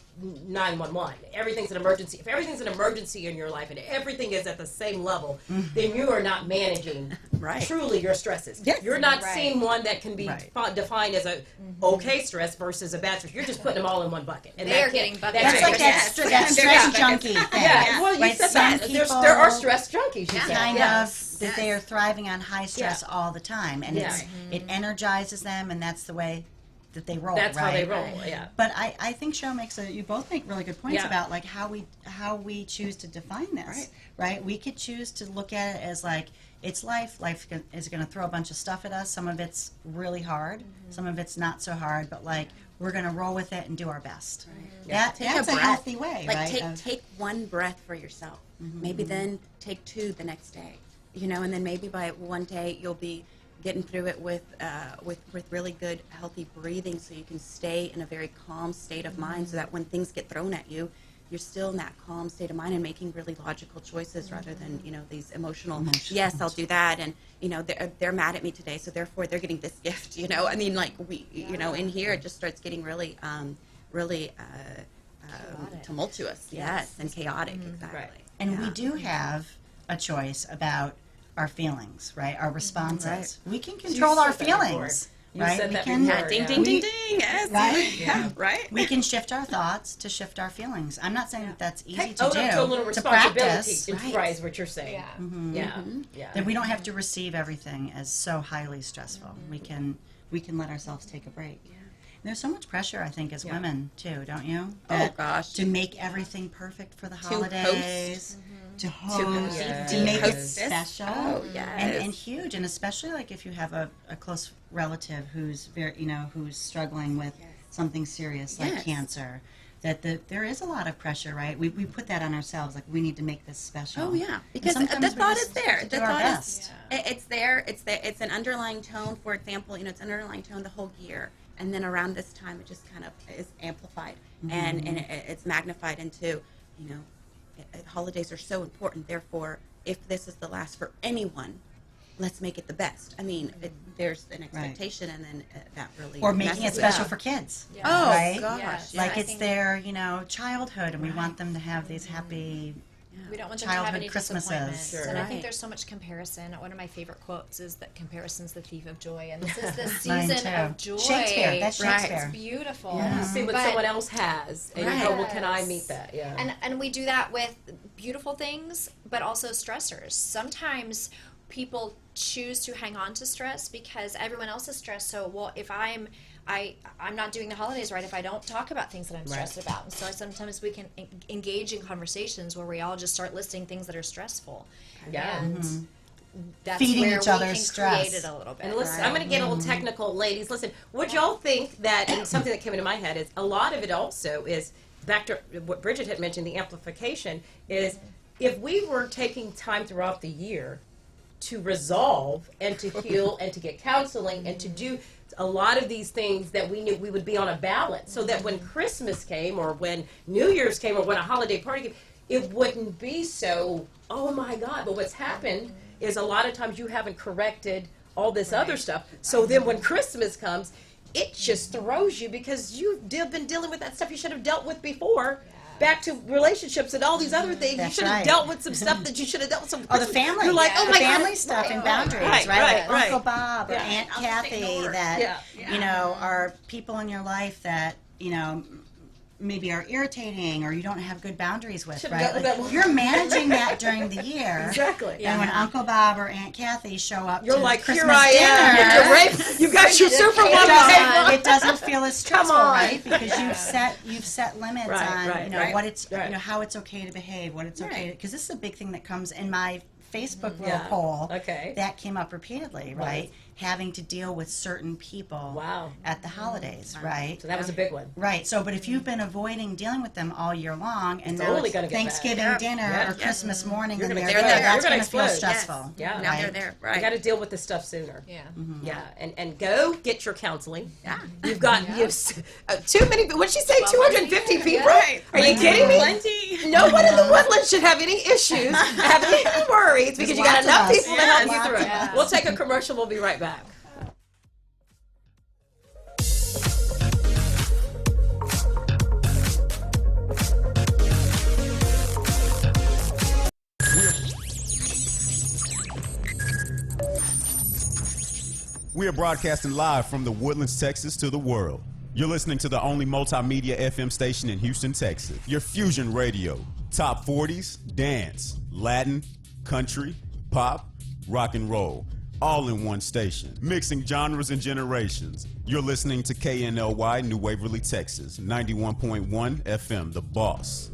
911. Everything's an emergency. If everything's an emergency in your life and everything is at the same level, then you are not managing truly your stresses. Yes. You're not Right. seeing one that can be defined as a okay stress versus a bad stress. You're just putting them all in one bucket. And They're that getting can't- buckets. that's It's like Yes. that stress junkie thing. Yeah, well, you Right, said some that. people There are stress junkies, you said. kind Yes. of that they are thriving on high stress Yeah. all the time, and Yeah. it energizes them, and that's the way that they roll. That's how they right? roll, yeah. But I think Cheryl you both make really good points Yeah. about like how we choose to define this, right? We could choose to look at it as like it's life. Life is going to throw a bunch of stuff at us. Some of it's really hard, some of it's not so hard, but like we're going to roll with it and do our best. That's a breath. healthy way, Like right? take one breath for yourself. Maybe then take 2 the next day. And then maybe by one day you'll be getting through it with really good healthy breathing, so you can stay in a very calm state of mind, so that when things get thrown at you, you're still in that calm state of mind and making really logical choices rather than these emotional. Yes, I'll do that, and they're mad at me today, so therefore they're getting this gift. I mean, like in here it just starts getting really tumultuous. Yes, and chaotic. Exactly. Right. And we do have a choice about our feelings, right? Our responses. Right. We can control our said that before. feelings, You right? said We that can, before. Ding, Yeah. ding, ding, ding. Yes. Right? Yeah. Right. We can shift our thoughts to shift our feelings. I'm not saying that that's easy to Own do. up to a little to responsibility. practice, Is what you're saying. Yeah. Yeah. that we don't have to receive everything as so highly stressful. We can let ourselves take a break. There's so much pressure, I think, as women too, don't you? That gosh. To make everything perfect for the host. holidays, to host, Yeah. to make it Hostess. special, Oh, yes. and huge, and especially like if you have a close relative who's who's struggling with something serious like Yes. cancer. That there is a lot of pressure, right? We put that on ourselves, like we need to make this special. Oh yeah, And because sometimes the we thought just is there. do The our thought best. it's there. It's an underlying tone. For example, it's an underlying tone the whole year, and then around this time, it just kind of is amplified and it's magnified into, holidays are so important. Therefore, if this is the last for anyone, let's make it the best. I mean, there's an expectation, and then that really Or making it messes special up. for kids. Yeah. Oh right? gosh, Yes. Like I it's think- their, childhood, and we want them to have these happy. We don't want them to have Childhood any Christmases. disappointments. Sure. And I Right. think there's so much comparison. One of my favorite quotes is that comparison's the thief of joy. And this is the Mine season too. of joy. Shakespeare. That's Right. Shakespeare. It's beautiful. Yeah. See what But- someone else has, and you go, well, can I meet that? Yeah. And we do that with beautiful things, but also stressors. Sometimes people choose to hang on to stress because everyone else is stressed. So, well, if I'm not doing the holidays right if I don't talk about things that I'm stressed about. And so sometimes we can engage in conversations where we all just start listing things that are stressful. Yeah. And that's Feeding where each we other can stress. create it a little bit. And listen, I'm going to get a little technical, ladies. Listen, would y'all think that, and something that came into my head is a lot of it also is, back to what Bridget had mentioned, the amplification, is if we were taking time throughout the year to resolve and to heal and to get counseling and to do a lot of these things that we knew we would be on a balance, so that when Christmas came or when New Year's came or when a holiday party came, it wouldn't be so, oh my God. But what's happened is a lot of times you haven't corrected all this other stuff. So then when Christmas comes, it just throws you because you've been dealing with that stuff you should have dealt with before. Back to relationships and all these other things. That's you should have right. dealt with some stuff that you should have dealt with some. Oh, the family. You're like, oh the my family God. stuff and boundaries, Right, right? Like right. Uncle Bob or Yeah. Aunt I'll just Kathy ignore. that, you know, are people in your life that, you know, maybe are irritating or you don't have good boundaries with, Should've right? dealt with Like, that one. you're managing that during the year. Exactly. And when Uncle Bob or Aunt Kathy show up You're to like, Christmas here I am. dinner, You're right. You got your superwoman. it doesn't feel as stressful, on. right? Because you've set limits Right, on right, you know right, what it's right. you know how it's okay to behave, what it's okay Right. because this is a big thing that comes in my Facebook little Yeah. poll Okay. that came up repeatedly, right? Having to deal with certain people Wow. at the holidays, right? So that was a big one. Right. So, but if you've been avoiding dealing with them all year long, and It's now only it's gonna get Thanksgiving bad. dinner Yeah. or Christmas morning, You're and gonna they're get there, there. that's You're gonna going to feel explode. stressful. Yeah. Now right? they're there. You Right. got to deal with this stuff sooner. Yeah. Yeah, and go get your counseling. Yeah, you've got too many. What'd she say? 250 people? Right. Are you kidding me? Plenty. No one in the Woodlands should have any issues, have any worries, because you got lots of enough us. people to help you Lots through of it. us. We'll take a commercial. We'll be right back. We are broadcasting live from the Woodlands, Texas to the world. You're listening to the only multimedia FM station in Houston, Texas. Your fusion radio. Top 40s, dance, Latin, country, pop, rock and roll. All in one station. Mixing genres and generations. You're listening to KNLY New Waverly, Texas. 91.1 FM, The Boss.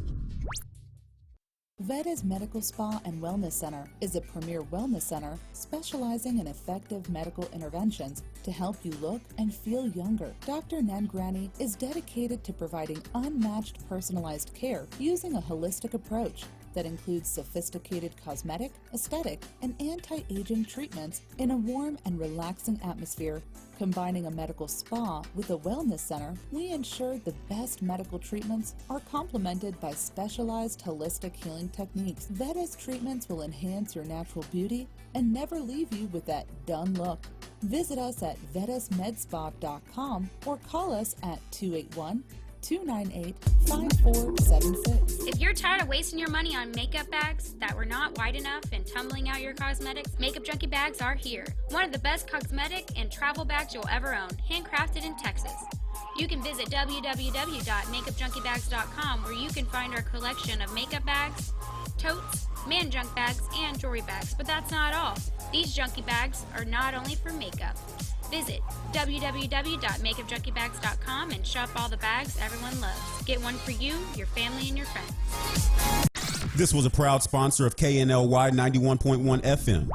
Veda's Medical Spa and Wellness Center is a premier wellness center specializing in effective medical interventions to help you look and feel younger. Dr. Nangrani is dedicated to providing unmatched personalized care using a holistic approach that includes sophisticated cosmetic, aesthetic, and anti-aging treatments in a warm and relaxing atmosphere. Combining a medical spa with a wellness center, we ensure the best medical treatments are complemented by specialized holistic healing techniques. Veda's treatments will enhance your natural beauty and never leave you with that done look. Visit us at vedasmedspa.com or call us at 281-298-5476. If you're tired of wasting your money on makeup bags that were not wide enough and tumbling out your cosmetics, Makeup Junkie bags are here. One of the best cosmetic and travel bags you'll ever own, handcrafted in Texas. You can visit www.makeupjunkiebags.com where you can find our collection of makeup bags, totes, man junk bags, and jewelry bags. But that's not all. These junkie bags are not only for makeup. Visit www.makeupjunkiebags.com and shop all the bags everyone loves. Get one for you, your family, and your friends. This was a proud sponsor of KNLY 91.1 FM.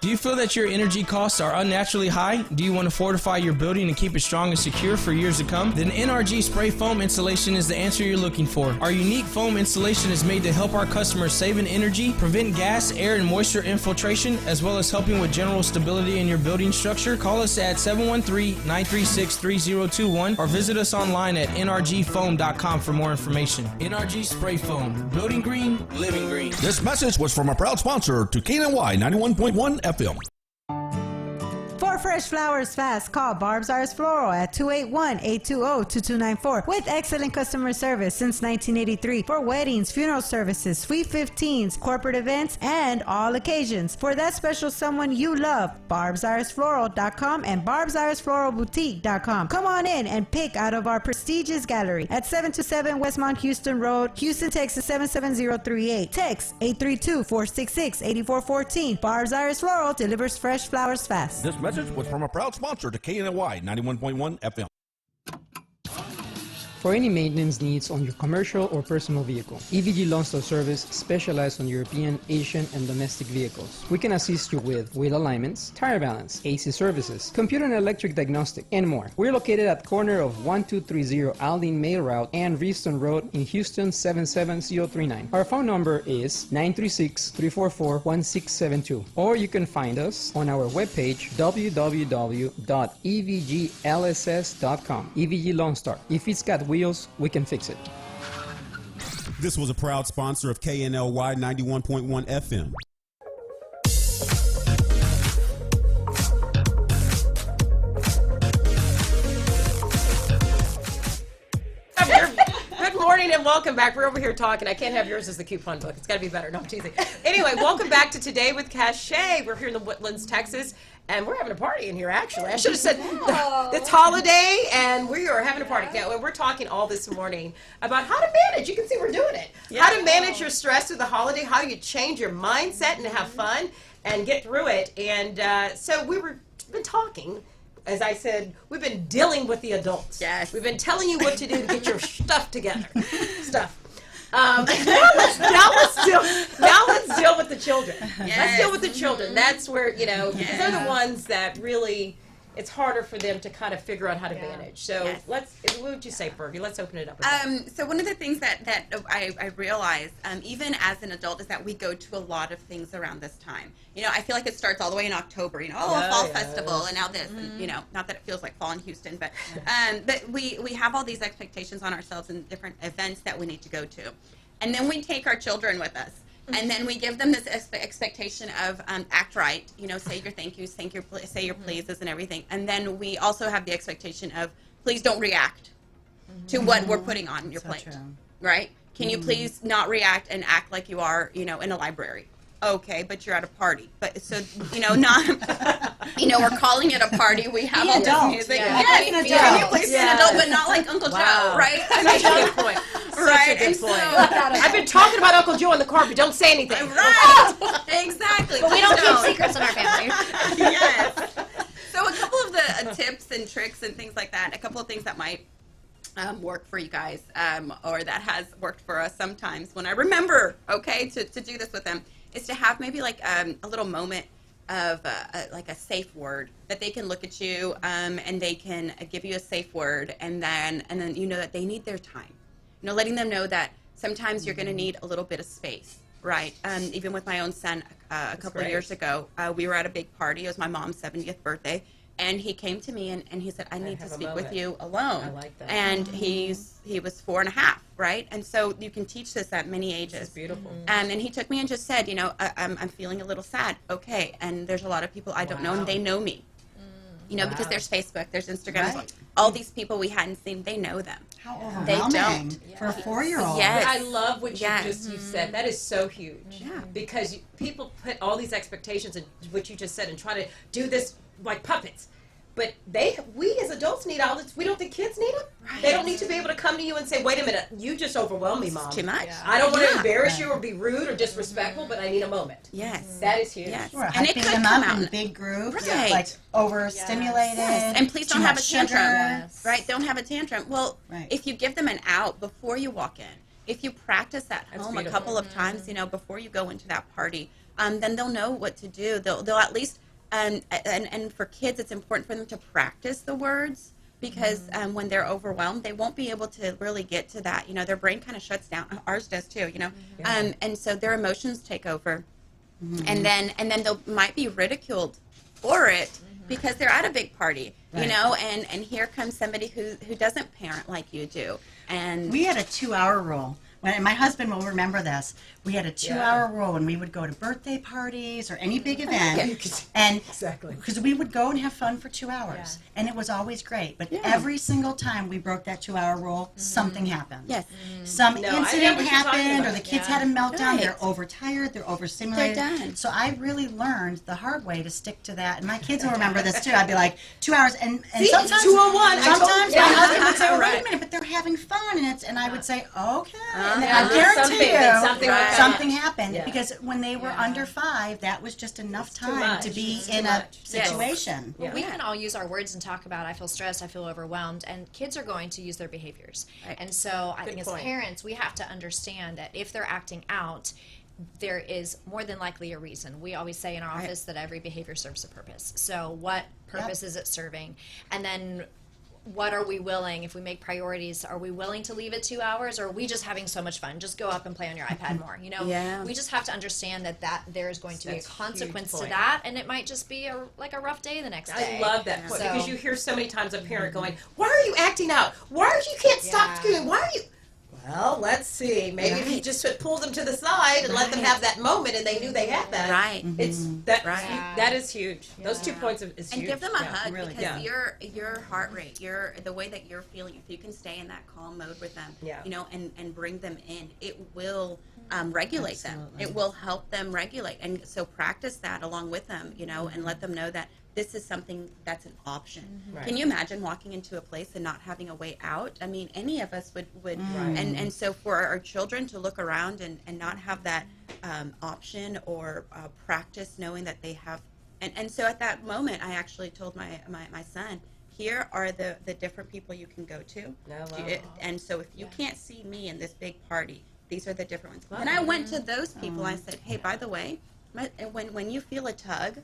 Do you feel that your energy costs are unnaturally high? Do you want to fortify your building and keep it strong and secure for years to come? Then NRG Spray Foam Installation is the answer you're looking for. Our unique foam installation is made to help our customers save in energy, prevent gas, air, and moisture infiltration, as well as helping with general stability in your building structure. Call us at 713-936-3021 or visit us online at nrgfoam.com for more information. NRG Spray Foam. Building green, living green. This message was from a proud sponsor to KNLY 91.1 FM. For fresh flowers fast, call Barb's Arts Floral at 281-820-2294 with excellent customer service since 1983 for weddings, funeral services, sweet 15s, corporate events, and all occasions. For that special someone you love, barbsartsfloral.com and barbsartsfloralboutique.com. Come on in and pick out of our prestigious gallery at 727 Westmont Houston Road, Houston, Texas 77038. Text 832-466-8414. Barb's Arts Floral delivers fresh flowers fast. This message was from a proud sponsor to KNLY 91.1 FM. For any maintenance needs on your commercial or personal vehicle, EVG Lawn Store Service specializes on European, Asian, and domestic vehicles. We can assist you with wheel alignments, tire balance, AC services, computer and electric diagnostic, and more. We're located at corner of 1230 Aldine Mail Route and Reeston Road in Houston 77039. Our phone number is 936-344-1672, or you can find us on our webpage www.evglss.com. EVG Lawn Star. If it's got wheels, we can fix it. This was a proud sponsor of KNLY 91.1 FM. and welcome back. We're over here talking. I can't have yours as the coupon book. It's got to be better. No, I'm teasing. Anyway, welcome back to Today with Cachet. We're here in the Woodlands, Texas, and we're having a party in here, actually. I should have said it's holiday, and we are having a party. Now, we're talking all this morning about how to manage. You can see we're doing it. How to manage your stress through the holiday, how you change your mindset and have fun and get through it. And so we've been talking. As I said, we've been dealing with the adults. Yes. We've been telling you what to do to get your stuff together. Now let's deal with the children. Yes. Let's deal with the children. That's where, because they're the ones that really, it's harder for them to kind of figure out how to manage. So what would you say, Fergie? Let's open it up. So one of the things that I realize, even as an adult, is that we go to a lot of things around this time. I feel like it starts all the way in October, a fall festival, and now this, and, not that it feels like fall in Houston, but we have all these expectations on ourselves and different events that we need to go to. And then we take our children with us. And then we give them this expectation of act right, say your thank yous, say your pleases and everything. And then we also have the expectation of please don't react to what we're putting on your plate, right? Can you please not react and act like you are, in a library? Okay, but you're at a party. But so, not, we're calling it a party. We have all this music. Can you please be an adult, but not like Uncle Joe, right? Such a good point. Right, and so I've been talking about Uncle Joe in the car, but don't say anything. Right, exactly. But we don't keep secrets in our family. Yes. So a couple of the tips and tricks and things like that, a couple of things that might work for you guys, or that has worked for us sometimes when I remember, to do this with them, is to have maybe like a little moment of like a safe word that they can look at you and they can give you a safe word, and then that they need their time. Letting them know that sometimes you're going to need a little bit of space, right? Even with my own son a couple of years ago, we were at a big party. It was my mom's 70th birthday. And he came to me and he said, I need to speak with you alone. I like that. And he was 4.5, right? And so you can teach this at many ages. It's beautiful. And he took me and just said, I'm feeling a little sad. Okay. And there's a lot of people I don't know, and they know me. Because there's Facebook, there's Instagram. Right. All these people we hadn't seen, they know them. How They overwhelming don't. for a 4-year-old. Yes. I love what you Yes. you said. That is so huge. Yeah. Because people put all these expectations in what you just said and try to do this like puppets. But we as adults need all this. We don't think kids need it. Right. They don't need to be able to come to you and say, wait a minute, you just overwhelmed me, Mom. Too much. I don't want to embarrass you or be rude or disrespectful, but I need a moment. Yes. That is huge. Yes. Or And it hyping could them come up out. in big groups, Right. like overstimulated. Yes. And please too don't have a much tantrum. sugar. Right? Don't have a tantrum. Well, Right. if you give them an out before you walk in, if you practice at That's home beautiful. a couple of times, before you go into that party, then they'll know what to do. They'll at least, and for kids, it's important for them to practice the words, because when they're overwhelmed, they won't be able to really get to that. Their brain kind of shuts down. Ours does too. And so their emotions take over, and then they might be ridiculed for it because they're at a big party, Right. and here comes somebody who doesn't parent like you do, and We had a 2-hour rule. And my husband will remember this. We had a 2-hour rule when we would go to birthday parties or any big event. And Exactly. because we would go and have fun for 2 hours. And it was always great. But every single time we broke that 2-hour rule, something happened. yes, Some No, I know incident what you're talking happened, or about. the kids had a meltdown. Right. They're overtired. They're overstimulated. They're done. So I really learned the hard way to stick to that. And my kids will remember this too. I'd be like 2 hours, and See, sometimes 201. I told- Sometimes yeah. my husband would say, "Well, wait Right. a minute, but they're having fun," and I would say, "Okay." And then Uh-huh. I guarantee Something would come something up. happened Yeah. because when they were under 5, that was just enough too time much. to be It's in too a much. Yes. situation. Yeah. We can all use our words and talk about I feel stressed, I feel overwhelmed, and kids are going to use their behaviors. Right. And so I Good think point. as parents, we have to understand that if they're acting out, there is more than likely a reason. We always say in our office that every behavior serves a purpose. So what purpose is it serving? And then what are we willing, if we make priorities, are we willing to leave it 2 hours, or are we just having so much fun? Just go up and play on your iPad more. Yeah. We just have to understand that there is going to be a That's a huge consequence to point. that, and it might just be a rough day the next day. I love that point, So- because you hear so many times a parent going, "Why are you acting out? Why are you can't stop screaming? Why are you?" Well, let's see. Maybe if you just pulled them to the side and let them have that moment, and they knew they had that. Right. It's that. Right. That is huge. Those 2 points is And huge. give them a hug really because good. your heart rate, the way that you're feeling, if you can stay in that calm mode with them, you know, and bring them in, it will regulate them. It will help them regulate. And so practice that along with them, you know, and let them know that this is something that's an option. Right. Can you imagine walking into a place and not having a way out? I mean, any of us would and so for our children to look around and not have that option or practice knowing that they have, and so at that moment, I actually told my son, here are the different people you can go to. And so if you can't see me in this big party, these are the different ones. And I went to those people, I said, hey, by the way, when you feel a tug,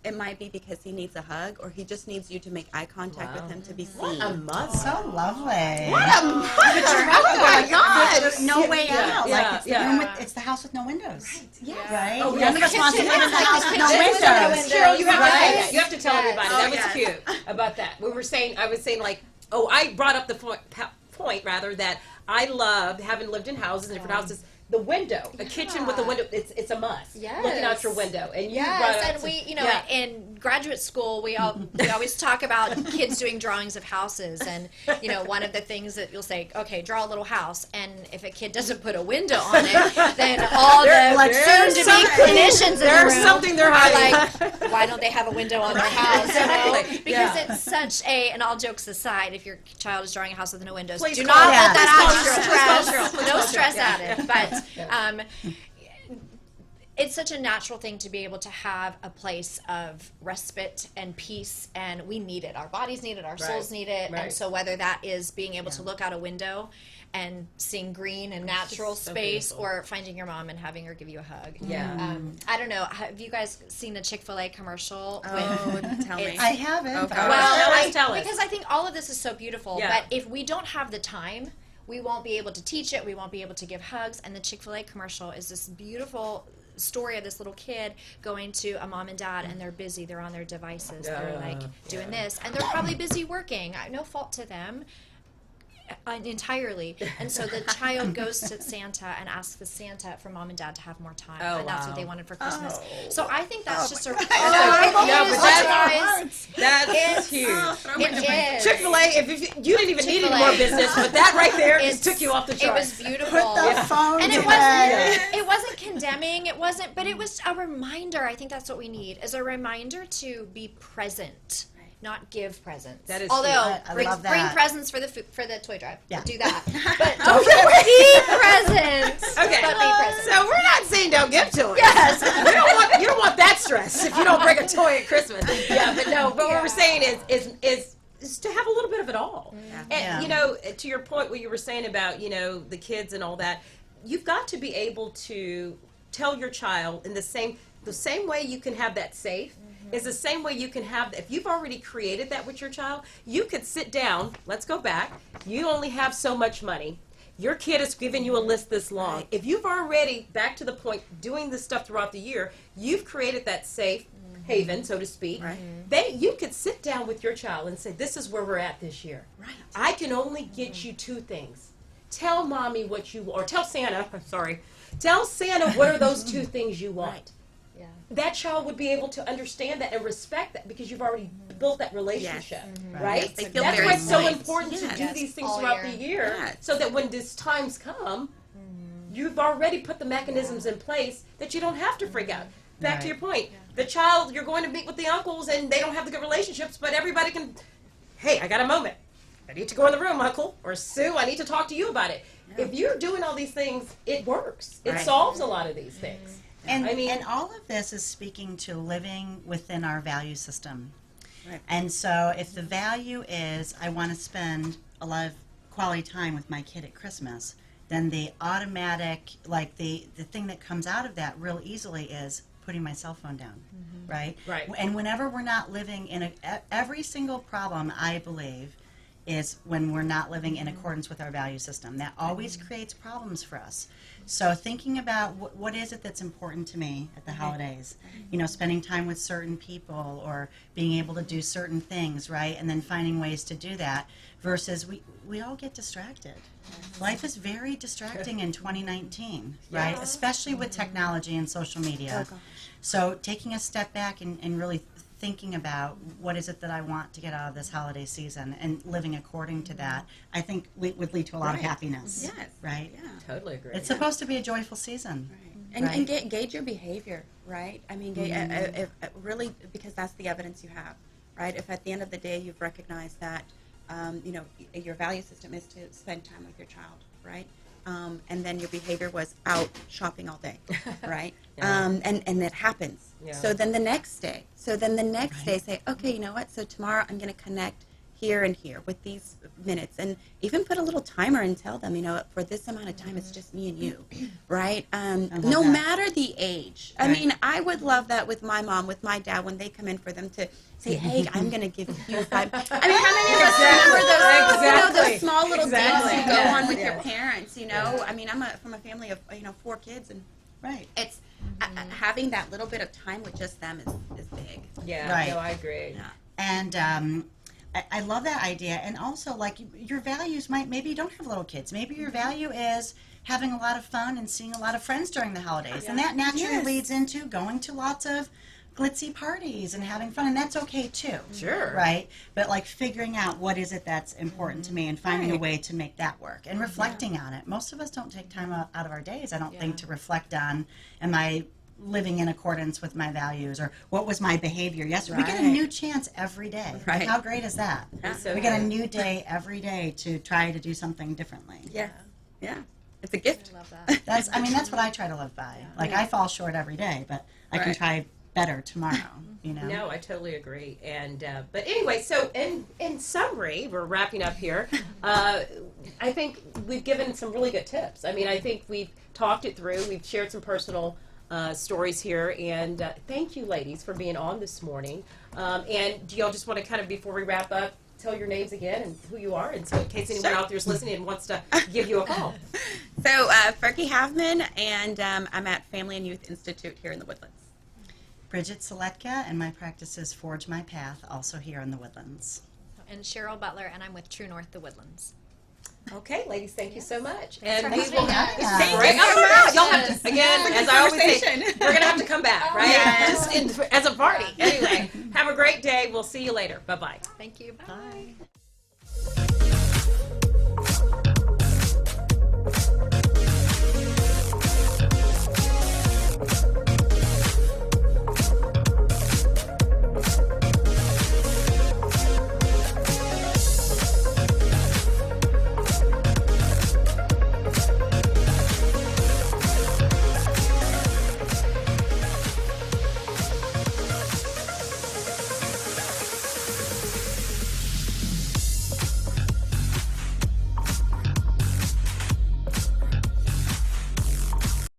it might be because he needs a hug, or he just needs you to make eye contact with him to be seen. What a mother. So lovely. What a mother. Oh my God. There's no way out. Yeah, Like, it's the room with, it's the house with no windows. Yeah. Right? Oh, None of us want to live in the house with no windows. Cheryl, you have to say Right? that. You have to tell everybody. That was yes. cute about that. I was saying like, I brought up the point rather that I love, having lived in houses, different houses, the window, a kitchen with a window, it's a must. Yes. Looking out your window. And you brought up and we, you know, in graduate school, we always talk about kids doing drawings of houses, and you know, one of the things that you'll say, okay, draw a little house, and if a kid doesn't put a window on it, then all the soon-to-be clinicians in the room something they're hiding. like, why don't they have a window on their house? You know? Because it's such a, and all jokes aside, if your child is drawing a house with no windows, Please do call not us. let that Please add call to your us. stress. Please No call us. stress Yeah. added, but. It's such a natural thing to be able to have a place of respite and peace, and we need it. Our bodies need it, our souls need it, and so whether that is being able to look out a window and seeing green and natural space, or finding your mom and having her give you a hug. I don't know. Have you guys seen the Chick-fil-A commercial? Oh, tell me. I haven't. Okay. Well, Tell us. because I think all of this is so beautiful, but if we don't have the time, we won't be able to teach it, we won't be able to give hugs, and the Chick-fil-A commercial is this beautiful story of this little kid going to a mom and dad, and they're busy, they're on their devices, they're like doing this, and they're probably busy working. No fault to them entirely. And so the child goes to Santa and asks the Santa for mom and dad to have more time, and that's what they wanted for Christmas. So I think that's just a That's huge. It is. Chick-fil-A, if you didn't even need any more business, but that right there just took you off the It charts. was beautiful. Put the phone And away. it wasn't condemning, it wasn't, but it was a reminder. I think that's what we need, is a reminder to be present, not give presents. That is Although I bring love that. bring presents for the toy drive. Yeah. Do that. But don't be presents. Okay. But be present. So we're not saying don't give toys. Yes. You don't want that stress if you don't bring a toy at Christmas. Yeah, but no. But what we're saying is to have a little bit of it all. And you know, to your point, what you were saying about the kids and all that, you've got to be able to tell your child in the same way you can have that safe. Is the same way you can have, if you've already created that with your child, you could sit down, let's go back, you only have so much money. Your kid is giving you a list this long. If you've already, back to the point, doing this stuff throughout the year, you've created that safe haven, so to speak. You could sit down with your child and say, this is where we're at this year. I can only get you 2 things. Tell mommy what you want, or tell Santa, tell Santa what are those 2 things you want. That child would be able to understand that and respect that because you've already built that relationship, right? Yes, they feel That's very why it's so nice. important to do these things All throughout year. the year, so that when these times come, you've already put the mechanisms in place that you don't have to freak out. Back to your point, the child, you're going to meet with the uncles and they don't have the good relationships, but everybody can, hey, I got a moment. I need to go in the room, Uncle, or Sue, I need to talk to you about it. If you're doing all these things, it works. It solves a lot of these things. And all of this is speaking to living within our value system. And so if the value is I want to spend a lot of quality time with my kid at Christmas, then the automatic, like the thing that comes out of that real easily is putting my cell phone down, right? And whenever we're not living in every single problem, I believe, is when we're not living in accordance with our value system. That always creates problems for us. So thinking about what is it that's important to me at the holidays, spending time with certain people or being able to do certain things, right? And then finding ways to do that versus we all get distracted. Life is very distracting in 2019, right? Especially with technology and social media. So taking a step back and really thinking about what is it that I want to get out of this holiday season and living according to that, I think would lead to a lot of happiness. Yes. Right? Yeah. Totally agree. It's supposed to be a joyful season. Right. And gauge your behavior, right? I mean, really, because that's the evidence you have, right? If at the end of the day you've recognized that, your value system is to spend time with your child, right? And then your behavior was out shopping all day, right? And it happens. Yeah. So then the next day, say, okay, you know what? So tomorrow I'm going to connect here and here with these minutes, and even put a little timer and tell them, for this amount of time, it's just me and you, right? No matter the age. I mean, I would love that with my mom, with my dad, when they come in for them to say, hey, I'm going to give you 5. I mean, how many of us remember those small little dates you go on with your parents, I mean, I'm from a family of, 4 kids, and it's having that little bit of time with just them is big. Yeah, Right. no, I agree. Yeah. And I love that idea. And also, like, your values maybe you don't have little kids. Maybe your value is having a lot of fun and seeing a lot of friends during the holidays. And that naturally leads into going to lots of glitzy parties and having fun. And that's okay, too. Sure. Right? But, like, figuring out what is it that's important to me and finding a way to make that work. And reflecting on it. Most of us don't take time out of our days, I don't think, to reflect on, am I living in accordance with my values, or what was my behavior yesterday? We get a new chance every day. Right. How great is that? So We get a good. new day every day to try to do something differently. Yeah. It's a gift. I love that. That's what I try to live by. Like, I fall short every day, but I can try better tomorrow. No, I totally agree. And but anyway, so in summary, we're wrapping up here. I think we've given some really good tips. I mean, I think we've talked it through. We've shared some personal stories here, and thank you, ladies, for being on this morning. And do y'all just want to kind of, before we wrap up, tell your names again and who you are, and so in case anyone out there is listening and wants to give you a call. So, Fergie Havman, and I'm at Family and Youth Institute here in the Woodlands. Bridget Seletka, and my practice is Forge My Path, also here in the Woodlands. And Cheryl Butler, and I'm with True North, the Woodlands. Okay, ladies, thank you so much. Thanks And for these will having us. have Thank you so much. Y'all have to, again, as I always say, conversation. we're gonna have to come back, right? yes. Just as a party. Anyway, have a great day. We'll see you later. Bye bye. Thank you. Bye.